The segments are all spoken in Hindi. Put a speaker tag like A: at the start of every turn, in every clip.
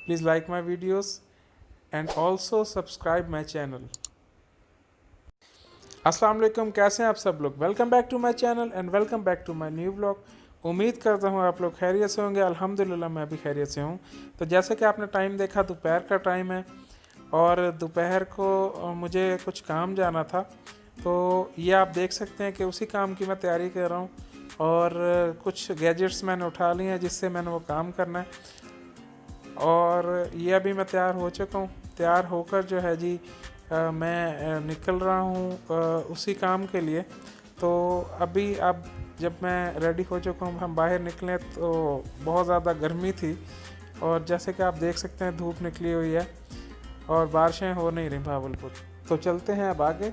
A: Please like my videos and also subscribe my channel. अस्सलाम वालेकुम, कैसे हैं आप सब लोग। Welcome back to my channel and welcome back to my new blog. उम्मीद करता हूँ आप लोग खैरियत से होंगे। अल्हम्दुलिल्लाह मैं भी खैरियत से हूँ। तो जैसे कि आपने टाइम देखा, दोपहर का टाइम है और दोपहर को मुझे कुछ काम जाना था। तो ये आप देख सकते हैं कि उसी काम की मैं तैयारी कर रहा हूँ और कुछ गैजेट्स मैंने उठा लिए हैं जिससे मैंने वो काम करना है। और ये अभी मैं तैयार हो चुका हूँ। तैयार होकर जो है जी मैं निकल रहा हूँ उसी काम के लिए। तो अभी अब जब मैं रेडी हो चुका हूँ, हम बाहर निकले तो बहुत ज़्यादा गर्मी थी और जैसे कि आप देख सकते हैं धूप निकली हुई है और बारिशें हो नहीं रही भावलपुर। तो चलते हैं अब आगे।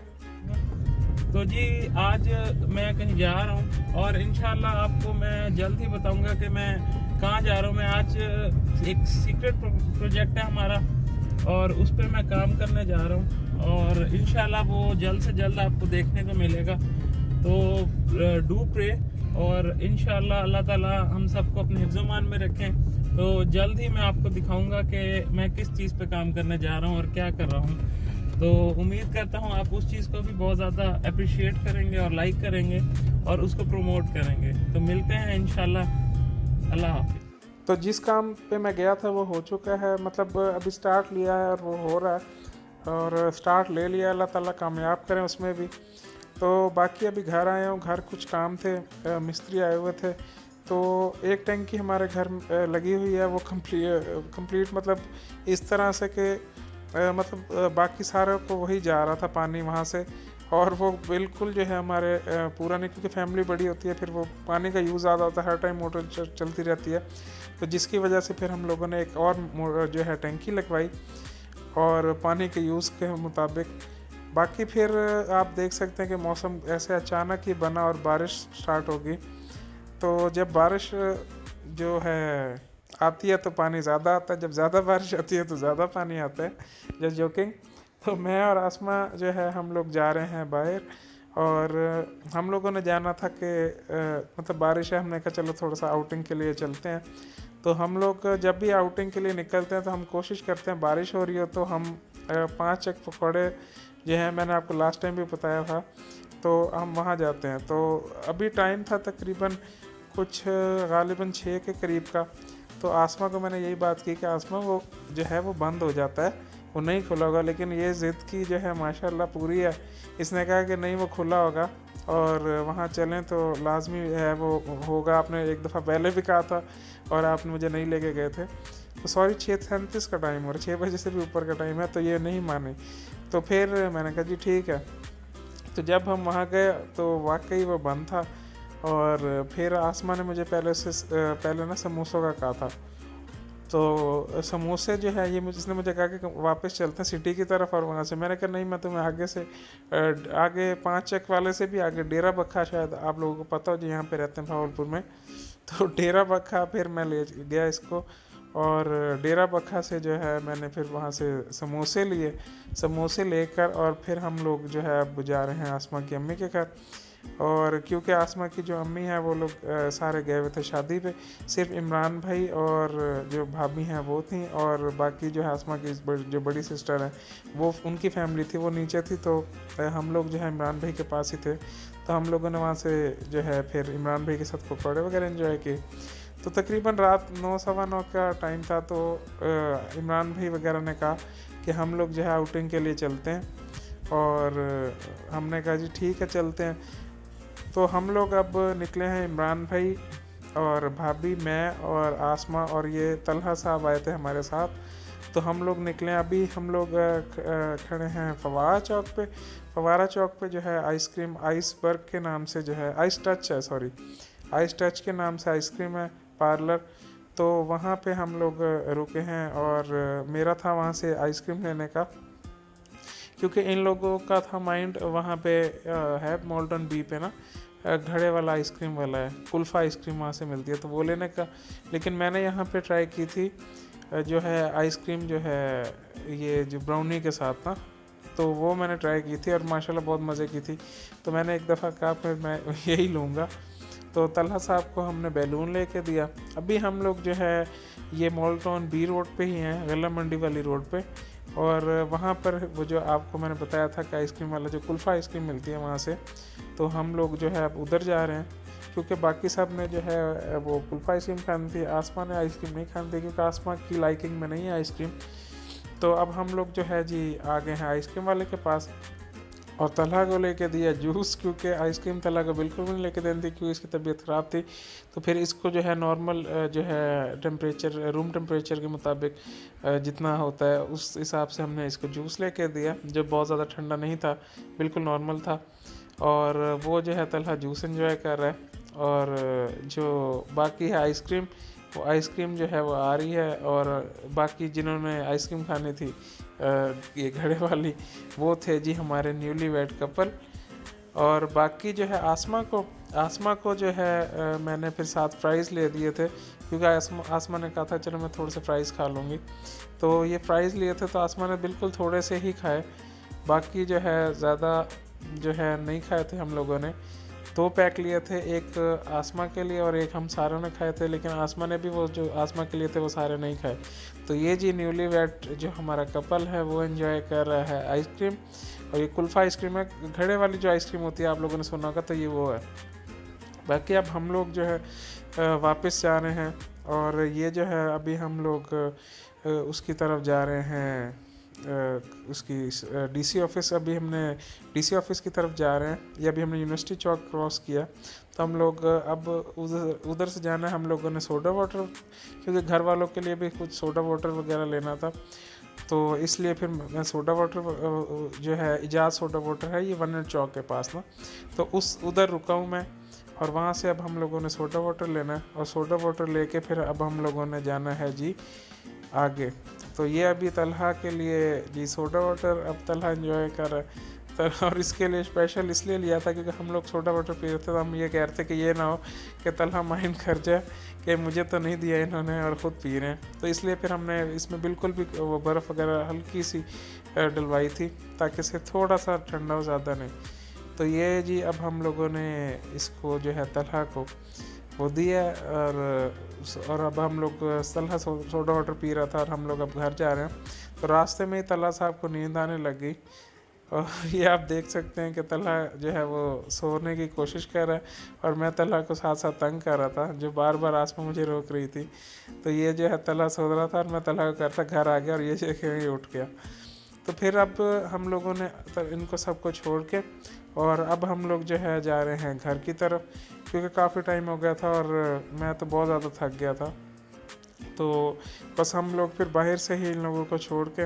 A: तो जी आज मैं कहीं जा रहा हूँ और इंशाल्लाह आपको मैं जल्द ही बताऊंगा कि मैं कहाँ जा रहा हूँ। मैं आज एक सीक्रेट प्रोजेक्ट है हमारा और उस पर मैं काम करने जा रहा हूँ और इंशाल्लाह वो जल्द से जल्द आपको देखने को मिलेगा। तो डू प्रे और इंशाल्लाह अल्लाह ताला हम सबको अपने हिफ्ज़-ओ-मान में रखें। तो जल्द ही मैं आपको दिखाऊंगा कि मैं किस चीज़ पे काम करने जा रहा हूँ और क्या कर रहा हूँ। तो उम्मीद करता हूँ आप उस चीज़ को भी बहुत ज़्यादा अप्रिशिएट करेंगे और लाइक करेंगे और उसको प्रमोट करेंगे। तो मिलते हैं इंशाल्लाह। अल्लाह हाफ़िज़। तो जिस काम पे मैं गया था वो हो चुका है, मतलब अभी स्टार्ट लिया है और वो हो रहा है और स्टार्ट ले लिया। अल्लाह ताला कामयाब करें उसमें भी। तो बाकी अभी घर आया हूँ, घर कुछ काम थे, मिस्त्री आए हुए थे। तो एक टंकी हमारे घर लगी हुई है, वो कंप्लीट मतलब इस तरह से कि मतलब बाकी सारे को वही जा रहा था पानी वहाँ से और वो बिल्कुल जो है हमारे पूरा नहीं, क्योंकि फैमिली बड़ी होती है, फिर वो पानी का यूज़ ज़्यादा होता है, हर टाइम मोटर चलती रहती है। तो जिसकी वजह से फिर हम लोगों ने एक और जो है टंकी लगवाई और पानी के यूज़ के मुताबिक। बाकी फिर आप देख सकते हैं कि मौसम ऐसे अचानक ही बना और बारिश स्टार्ट होगी। तो जब बारिश जो है आती है तो पानी ज़्यादा आता है, जब ज़्यादा बारिश आती है तो ज़्यादा पानी आता है। Just joking. तो मैं और आसमा जो है हम लोग जा रहे हैं बाहर और हम लोगों ने जाना था कि मतलब बारिश है, हमने कहा चलो थोड़ा सा आउटिंग के लिए चलते हैं। तो हम लोग जब भी आउटिंग के लिए निकलते हैं तो हम कोशिश करते हैं बारिश हो रही हो तो हम 5 एक पकौड़े जो है, मैंने आपको लास्ट टाइम भी बताया था, तो हम वहाँ जाते हैं। तो अभी टाइम था तकरीबन कुछ गालिबन 6 के करीब का। तो आसमा को मैंने यही बात की कि आसमा वो जो है वो बंद हो जाता है, वो नहीं खुला होगा, लेकिन ये ज़िद की जो है माशाल्लाह पूरी है। इसने कहा कि नहीं वो खुला होगा और वहाँ चलें तो लाजमी है वो होगा। आपने एक दफ़ा पहले भी कहा था और आपने मुझे नहीं लेके गए थे। तो सॉरी 6:37 का टाइम और 6 बजे से भी ऊपर का टाइम है, तो ये नहीं माने। तो फिर मैंने कहा जी ठीक है। तो जब हम वहाँ गए तो वाकई वो बंद था और फिर आसमा ने मुझे पहले ना समोसों का कहा था। तो समोसे जो है ये इसने मुझे कहा कि वापस चलते हैं सिटी की तरफ और वहाँ से। मैंने कहा नहीं, मैं तुम्हें आगे से आगे 5 चक वाले से भी आगे डेरा बक्खा, शायद आप लोगों को पता हो जो यहाँ पे रहते हैं भावलपुर में। तो डेरा बक्खा फिर मैं ले गया इसको और डेरा बक्खा से जो है मैंने फिर वहाँ से समोसे लिए। समोसे लेकर और फिर हम लोग जो है अब जा रहे हैं आसमा की अम्मी के घर। और क्योंकि आसमा की जो अम्मी हैं वो लोग सारे गए हुए थे शादी पे, सिर्फ इमरान भाई और जो भाभी हैं वो थी और बाकी जो है आसमा की जो बड़ी सिस्टर है वो उनकी फैमिली थी, वो नीचे थी। तो हम लोग जो है इमरान भाई के पास ही थे। तो हम लोगों ने वहाँ से जो है फिर इमरान भाई के साथ पकौड़े वगैरह एंजॉय किए। तो तकरीबन रात 9 सवा 9 का टाइम था। तो इमरान भाई वगैरह ने कहा कि हम लोग जो है आउटिंग के लिए चलते हैं और हमने कहा जी ठीक है चलते हैं। तो हम लोग अब निकले हैं, इमरान भाई और भाभी, मैं और आसमा और ये तलहा साहब आए थे हमारे साथ। तो हम लोग निकले। अभी हम लोग खड़े हैं फवारा चौक पे। फवारा चौक पे जो है आइसक्रीम आइसबर्ग के नाम से जो है आइस टच है, सॉरी आइस टच के नाम से आइसक्रीम है पार्लर। तो वहाँ पे हम लोग रुके हैं और मेरा था वहाँ से आइसक्रीम लेने का, क्योंकि इन लोगों का था माइंड वहाँ पे है मोल्टन बी पे ना घड़े वाला आइसक्रीम वाला है, कुल्फ़ा आइसक्रीम वहाँ से मिलती है, तो वो लेने का। लेकिन मैंने यहाँ पे ट्राई की थी जो है आइसक्रीम जो है ये जो ब्राउनी के साथ ना, तो वो मैंने ट्राई की थी और माशाल्लाह बहुत मज़े की थी। तो मैंने एक दफ़ा कहा फिर मैं यही लूँगा। तो तलहा साहब को हमने बैलून लेके दिया। अभी हम लोग जो है ये मॉल टाउन बी रोड पे ही हैं, गला मंडी वाली रोड पे, और वहाँ पर वो जो आपको मैंने बताया था कि आइसक्रीम वाला जो कुल्फ़ा आइसक्रीम मिलती है वहाँ से, तो हम लोग जो है अब उधर जा रहे हैं, क्योंकि बाकी सब ने जो है वो कुल्फ़ा आइसक्रीम खानी थी, आसमा ने आइसक्रीम नहीं खानी थी क्योंकि आसमा की लाइकिंग में नहीं है आइसक्रीम। तो अब हम लोग जो है जी आ गए हैं आइसक्रीम वाले के पास, और तलहा को लेके दिया जूस, क्योंकि आइसक्रीम तलहा को बिल्कुल भी नहीं लेके देनी थी क्योंकि इसकी तबीयत ख़राब थी। तो फिर इसको जो है नॉर्मल जो है टेम्परेचर, रूम टेम्परेचर के मुताबिक जितना होता है उस हिसाब से हमने इसको जूस लेके दिया, जो बहुत ज़्यादा ठंडा नहीं था, बिल्कुल नॉर्मल था। और वो जो है तलहा जूस एंजॉय कर रहा है, और जो बाकी है आइसक्रीम, वो आइसक्रीम जो है वो आ रही है, और बाकी जिन्होंने आइसक्रीम खानी थी ये घड़े वाली, वो थे जी हमारे न्यूली वेड कपल। और बाकी जो है आसमा को जो है मैंने फिर साथ फ्राइज़ ले दिए थे, क्योंकि आसमा ने कहा था चलो मैं थोड़े से फ्राइज़ खा लूँगी, तो ये फ्राइज़ लिए थे तो आसमा ने बिल्कुल थोड़े से ही खाए, बाकी जो है ज़्यादा जो है नहीं खाए थे। हम लोगों ने 2 पैक लिए थे, एक आसमा के लिए और एक हम सारों ने खाए थे, लेकिन आसमा ने भी वो जो आसमा के लिए थे वो सारे नहीं खाए। तो ये जी न्यूली वेड जो हमारा कपल है वो एंजॉय कर रहा है आइसक्रीम, और ये कुल्फ़ा आइसक्रीम है, घड़े वाली जो आइसक्रीम होती है आप लोगों ने सुना होगा, तो ये वो है। बाकी अब हम लोग जो है वापस जा रहे हैं, और ये जो है अभी हम लोग उसकी तरफ जा रहे हैं, उसकी डीसी ऑफिस, अभी हमने डीसी ऑफिस की तरफ जा रहे हैं। ये अभी हमने यूनिवर्सिटी चौक क्रॉस किया, तो हम लोग अब उधर से जाना है। हम लोगों ने सोडा वाटर, क्योंकि घर वालों के लिए भी कुछ सोडा वाटर वगैरह लेना था, तो इसलिए फिर मैं सोडा वाटर जो है इजाज़ सोडा वाटर है, ये 1 मिनट चौक के पास ना, तो उधर रुका हूँ मैं, और वहाँ से अब हम लोगों ने सोडा वाटर लेना है, और सोडा वाटर लेके फिर अब हम लोगों ने जाना है जी आगे। तो ये अभी तलहा के लिए जी सोडा वाटर अब तलहा एंजॉय कर रहा है, और इसके लिए स्पेशल इसलिए लिया था क्योंकि हम लोग सोडा वाटर पी रहे थे, तो हम ये कह रहे थे कि ये ना हो कि तलहा माइंड कर जाए कि मुझे तो नहीं दिया इन्होंने और ख़ुद पी रहे हैं, तो इसलिए फिर हमने इसमें बिल्कुल भी वो बर्फ़ वगैरह हल्की सी डलवाई थी ताकि इसे थोड़ा सा ठंडा हो, ज़्यादा नहीं। तो ये जी अब हम लोगों ने इसको जो है तलहा को वो दिया, और अब हम लोग तलहा सोडा वाटर पी रहा था, और हम लोग अब घर जा रहे हैं। तो रास्ते में ही तलहा साहब को नींद आने लग गई, और ये आप देख सकते हैं कि तलहा जो है वो सोने की कोशिश कर रहा है, और मैं तलहा को साथ साथ तंग कर रहा था, जो बार बार आसमा मुझे रोक रही थी। तो ये जो है तलहा सो रहा था और मैं तलहा को करता घर आ गया, और ये देखे उठ गया। तो फिर अब हम लोगों ने इनको सबको छोड़ के, और अब हम लोग जो है जा रहे हैं घर की तरफ, क्योंकि काफ़ी टाइम हो गया था और मैं तो बहुत ज़्यादा थक गया था। तो बस हम लोग फिर बाहर से ही इन लोगों को छोड़ के,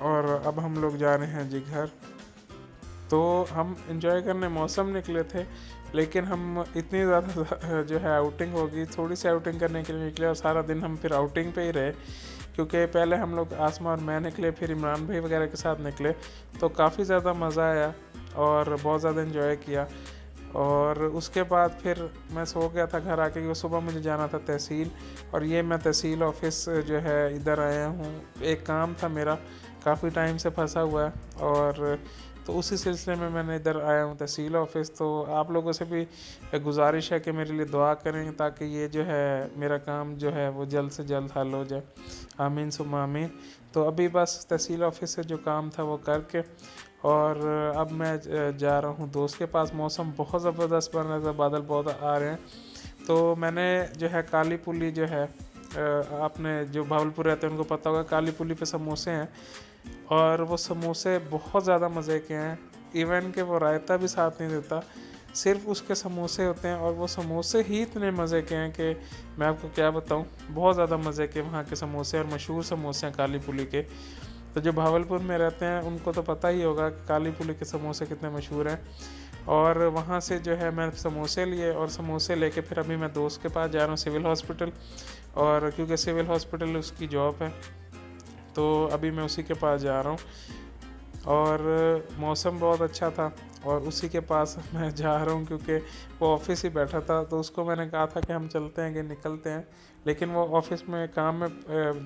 A: और अब हम लोग जा रहे हैं जी घर। तो हम इंजॉय करने मौसम निकले थे, लेकिन हम इतनी ज़्यादा जो है आउटिंग होगी, थोड़ी सी आउटिंग करने के लिए निकले, और सारा दिन हम फिर आउटिंग पे ही रहे, क्योंकि पहले हम लोग आसमा और मैं निकले, फिर इमरान भाई वगैरह के साथ निकले, तो काफ़ी ज़्यादा मज़ा आया और बहुत ज़्यादा इन्जॉय किया। और उसके बाद फिर मैं सो गया था घर आके, क्योंकि सुबह मुझे जाना था तहसील, और ये मैं तहसील ऑफिस जो है इधर आया हूँ, एक काम था मेरा, काफ़ी टाइम से फंसा हुआ है, और तो उसी सिलसिले में मैंने इधर आया हूँ तहसील ऑफिस। तो आप लोगों से भी गुजारिश है कि मेरे लिए दुआ करें, ताकि ये जो है मेरा काम जो है वो जल्द से जल्द हल हो जाए, आमीन सुम्मा आमीन। तो अभी बस तहसील ऑफिस से जो काम था वो करके, और अब मैं जा रहा हूँ दोस्त के पास। मौसम बहुत ज़बरदस्त बन रहा था, बादल बहुत आ रहे हैं। तो मैंने जो है काली पुली जो है, आपने जो भावलपुर रहते हैं उनको पता होगा, काली पुली पे समोसे हैं, और वो समोसे बहुत ज़्यादा मज़े के हैं। इवन के वो रायता भी साथ नहीं देता, सिर्फ उसके समोसे होते हैं, और वो समोसे ही इतने मज़े के हैं कि मैं आपको क्या बताऊं, बहुत ज़्यादा मज़े के वहाँ के समोसे, और मशहूर समोसे हैं काली पुली के। तो जो भावलपुर में रहते हैं उनको तो पता ही होगा कि काली पुली के समोसे कितने मशहूर हैं। और वहाँ से जो है मैं समोसे लिए, और समोसे लेके फिर अभी मैं दोस्त के पास जा रहा हूँ सिविल हॉस्पिटल, और क्योंकि सिविल हॉस्पिटल उसकी जॉब है, तो अभी मैं उसी के पास जा रहा हूँ। और मौसम बहुत अच्छा था, और उसी के पास मैं जा रहा हूँ, क्योंकि वो ऑफिस ही बैठा था, तो उसको मैंने कहा था कि हम चलते हैं कि निकलते हैं, लेकिन वो ऑफिस में काम में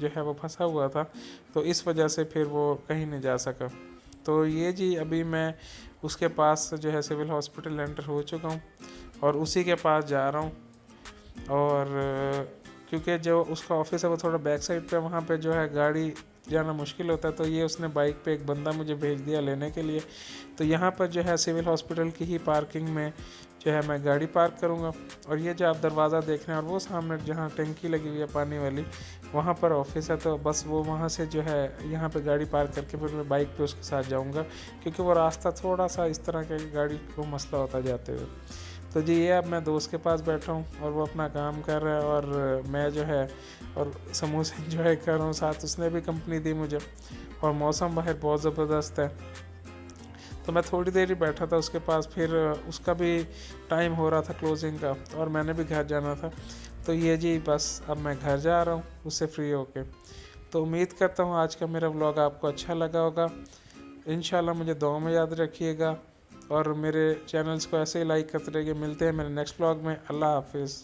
A: जो है वो फंसा हुआ था, तो इस वजह से फिर वो कहीं नहीं जा सका। तो ये जी अभी मैं उसके पास जो है सिविल हॉस्पिटल एंटर हो चुका हूँ, और उसी के पास जा रहा हूँ। और क्योंकि जो उसका ऑफिस है वो थोड़ा बैक साइड पे, वहाँ पे जो है गाड़ी जाना मुश्किल होता है, तो ये उसने बाइक पे एक बंदा मुझे भेज दिया लेने के लिए। तो यहाँ पर जो है सिविल हॉस्पिटल की ही पार्किंग में जो है मैं गाड़ी पार्क करूँगा। और ये जो आप दरवाज़ा देख रहे हैं और वो सामने जहाँ टंकी लगी हुई है पानी वाली, वहाँ पर ऑफिस है। तो बस वो वहाँ से जो है यहाँ पे गाड़ी पार्क करके फिर मैं बाइक पे उसके साथ जाऊँगा, क्योंकि वो रास्ता थोड़ा सा इस तरह का गाड़ी को मसला होता जाते हुए। तो जी ये अब मैं दोस्त के पास बैठा हूँ और वो अपना काम कर रहा है और मैं जो है और समोसे एंजॉय कर रहा हूँ साथ। उसने भी कंपनी दी मुझे और मौसम बाहर बहुत ज़बरदस्त है। तो मैं थोड़ी देर ही बैठा था उसके पास, फिर उसका भी टाइम हो रहा था क्लोजिंग का और मैंने भी घर जाना था। तो ये जी बस अब मैं घर जा रहा हूँ उससे फ्री होके। तो उम्मीद करता हूँ आज का मेरा व्लॉग आपको अच्छा लगा होगा। इंशाल्लाह मुझे दुआ में याद रखिएगा और मेरे चैनल्स को ऐसे ही लाइक करते रहिए। मिलते हैं मेरे नेक्स्ट व्लॉग में। अल्लाह हाफिज़।